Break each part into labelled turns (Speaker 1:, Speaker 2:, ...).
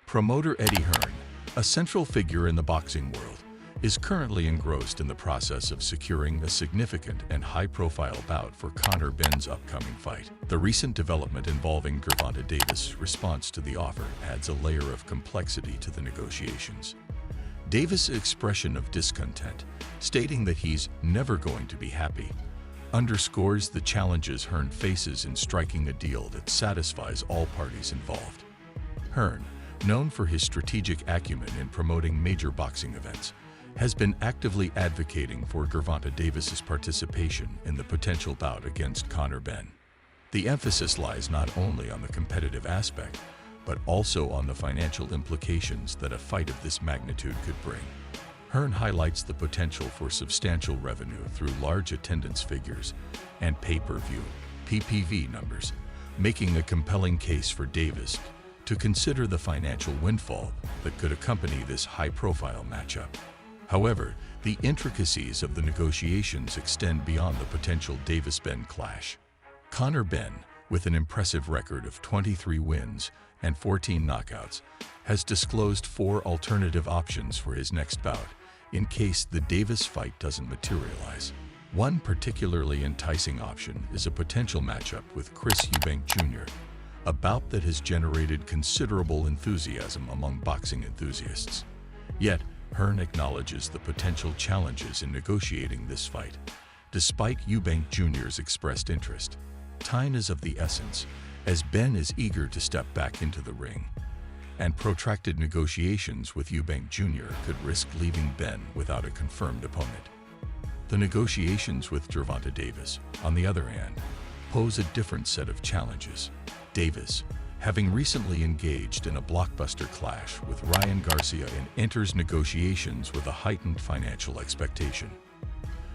Speaker 1: Promoter Eddie Hearn, a central figure in the boxing world, is currently engrossed in the process of securing a significant and high-profile bout for Conor Benn's upcoming fight. The recent development involving Gervonta Davis' response to the offer adds a layer of complexity to the negotiations. Davis' expression of discontent, stating that he's never going to be happy, underscores the challenges Hearn faces in striking a deal that satisfies all parties involved. Hearn, known for his strategic acumen in promoting major boxing events, has been actively advocating for Gervonta Davis's participation in the potential bout against Conor Benn. The emphasis lies not only on the competitive aspect, but also on the financial implications that a fight of this magnitude could bring. Hearn highlights the potential for substantial revenue through large attendance figures and pay-per-view (PPV) numbers, making a compelling case for Davis to consider the financial windfall that could accompany this high-profile matchup. However, the intricacies of the negotiations extend beyond the potential Davis-Benn clash. Conor Benn, with an impressive record of 23 wins and 14 knockouts, has disclosed 4 alternative options for his next bout in case the Davis fight doesn't materialize. One particularly enticing option is a potential matchup with Chris Eubank Jr., a bout that has generated considerable enthusiasm among boxing enthusiasts. Yet, Hearn acknowledges the potential challenges in negotiating this fight. Despite Eubank Jr.'s expressed interest, time is of the essence, as Benn is eager to step back into the ring, and protracted negotiations with Eubank Jr. could risk leaving Benn without a confirmed opponent. The negotiations with Gervonta Davis, on the other hand, pose a different set of challenges. Davis, having recently engaged in a blockbuster clash with Ryan Garcia, enters negotiations with a heightened financial expectation.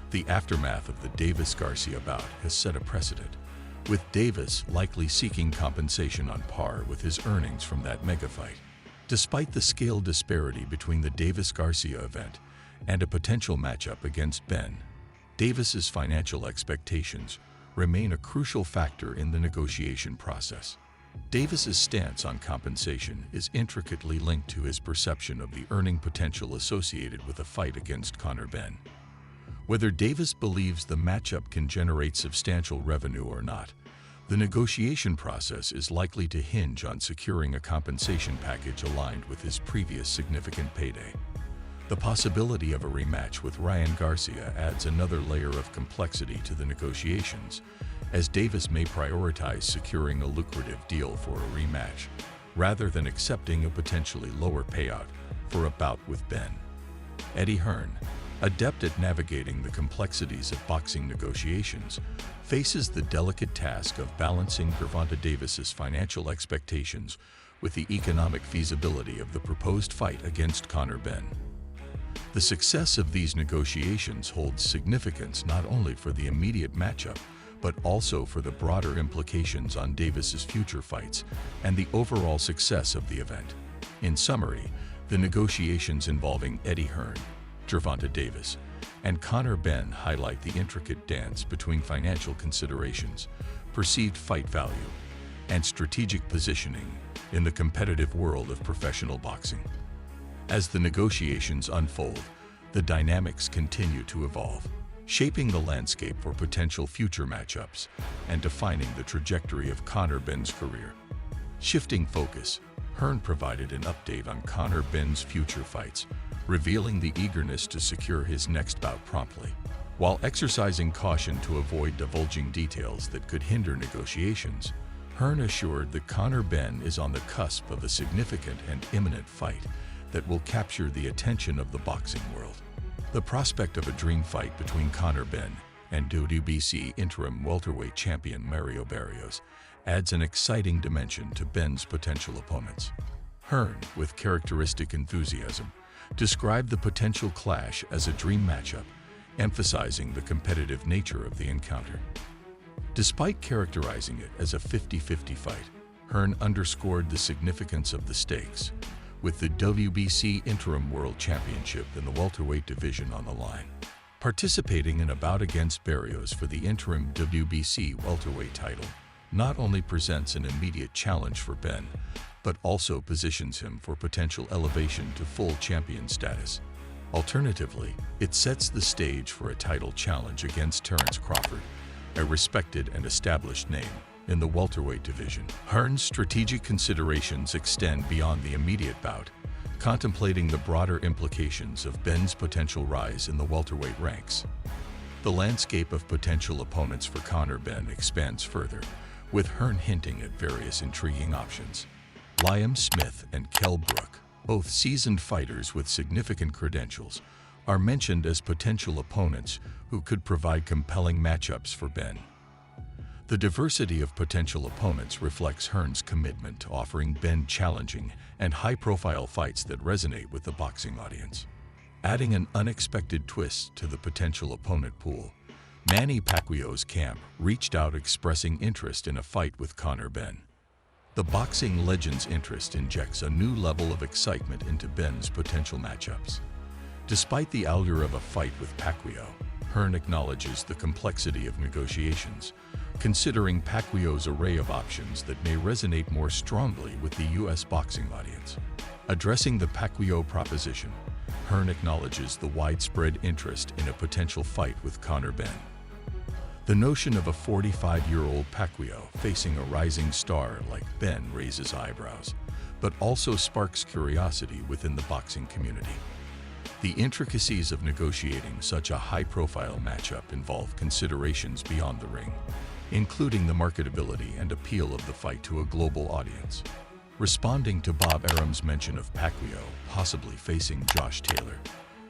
Speaker 1: The aftermath of the Davis-Garcia bout has set a precedent, with Davis likely seeking compensation on par with his earnings from that mega fight. Despite the scale disparity between the Davis-Garcia event and a potential matchup against Benn, Davis's financial expectations remain a crucial factor in the negotiation process. Davis's stance on compensation is intricately linked to his perception of the earning potential associated with a fight against Conor Benn. Whether Davis believes the matchup can generate substantial revenue or not, the negotiation process is likely to hinge on securing a compensation package aligned with his previous significant payday. The possibility of a rematch with Ryan Garcia adds another layer of complexity to the negotiations, as Davis may prioritize securing a lucrative deal for a rematch, rather than accepting a potentially lower payout for a bout with Benn. Eddie Hearn, adept at navigating the complexities of boxing negotiations, faces the delicate task of balancing Gervonta Davis's financial expectations with the economic feasibility of the proposed fight against Conor Benn. The success of these negotiations holds significance not only for the immediate matchup, but also for the broader implications on Davis's future fights and the overall success of the event. In summary, the negotiations involving Eddie Hearn, Gervonta Davis, and Conor Benn highlight the intricate dance between financial considerations, perceived fight value, and strategic positioning in the competitive world of professional boxing. As the negotiations unfold, the dynamics continue to evolve, shaping the landscape for potential future matchups and defining the trajectory of Conor Benn's career. Shifting focus, Hearn provided an update on Conor Benn's future fights, revealing the eagerness to secure his next bout promptly. While exercising caution to avoid divulging details that could hinder negotiations, Hearn assured that Conor Benn is on the cusp of a significant and imminent fight that will capture the attention of the boxing world. The prospect of a dream fight between Conor Benn and WBC interim welterweight champion Mario Barrios adds an exciting dimension to Benn's potential opponents. Hearn, with characteristic enthusiasm, described the potential clash as a dream matchup, emphasizing the competitive nature of the encounter. Despite characterizing it as a 50-50 fight, Hearn underscored the significance of the stakes, with the WBC Interim World Championship in the welterweight division on the line. Participating in a bout against Barrios for the interim WBC welterweight title not only presents an immediate challenge for Benn, but also positions him for potential elevation to full champion status. Alternatively, it sets the stage for a title challenge against Terence Crawford, a respected and established name in the welterweight division. Hearn's strategic considerations extend beyond the immediate bout, contemplating the broader implications of Benn's potential rise in the welterweight ranks. The landscape of potential opponents for Conor Benn expands further, with Hearn hinting at various intriguing options. Liam Smith and Kell Brook, both seasoned fighters with significant credentials, are mentioned as potential opponents who could provide compelling matchups for Benn. The diversity of potential opponents reflects Hearn's commitment to offering Benn challenging and high-profile fights that resonate with the boxing audience. Adding an unexpected twist to the potential opponent pool, Manny Pacquiao's camp reached out expressing interest in a fight with Conor Benn. The boxing legend's interest injects a new level of excitement into Benn's potential matchups. Despite the allure of a fight with Pacquiao, Hearn acknowledges the complexity of negotiations, considering Pacquiao's array of options that may resonate more strongly with the U.S. boxing audience. Addressing the Pacquiao proposition, Hearn acknowledges the widespread interest in a potential fight with Conor Benn. The notion of a 45-year-old Pacquiao facing a rising star like Benn raises eyebrows, but also sparks curiosity within the boxing community. The intricacies of negotiating such a high-profile matchup involve considerations beyond the ring, including the marketability and appeal of the fight to a global audience. Responding to Bob Arum's mention of Pacquiao possibly facing Josh Taylor,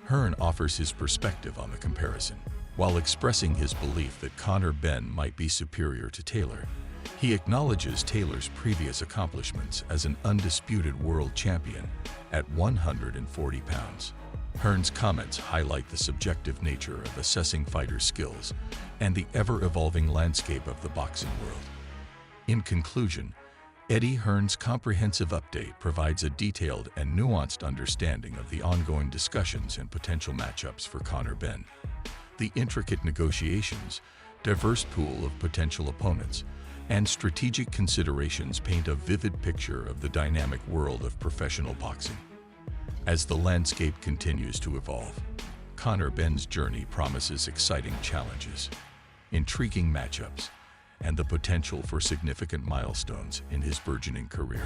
Speaker 1: Hearn offers his perspective on the comparison. While expressing his belief that Conor Benn might be superior to Taylor, he acknowledges Taylor's previous accomplishments as an undisputed world champion at 140 pounds. Hearn's comments highlight the subjective nature of assessing fighters' skills and the ever-evolving landscape of the boxing world. In conclusion, Eddie Hearn's comprehensive update provides a detailed and nuanced understanding of the ongoing discussions and potential matchups for Conor Benn. The intricate negotiations, diverse pool of potential opponents, and strategic considerations paint a vivid picture of the dynamic world of professional boxing. As the landscape continues to evolve, Conor Benn's journey promises exciting challenges, intriguing matchups, and the potential for significant milestones in his burgeoning career.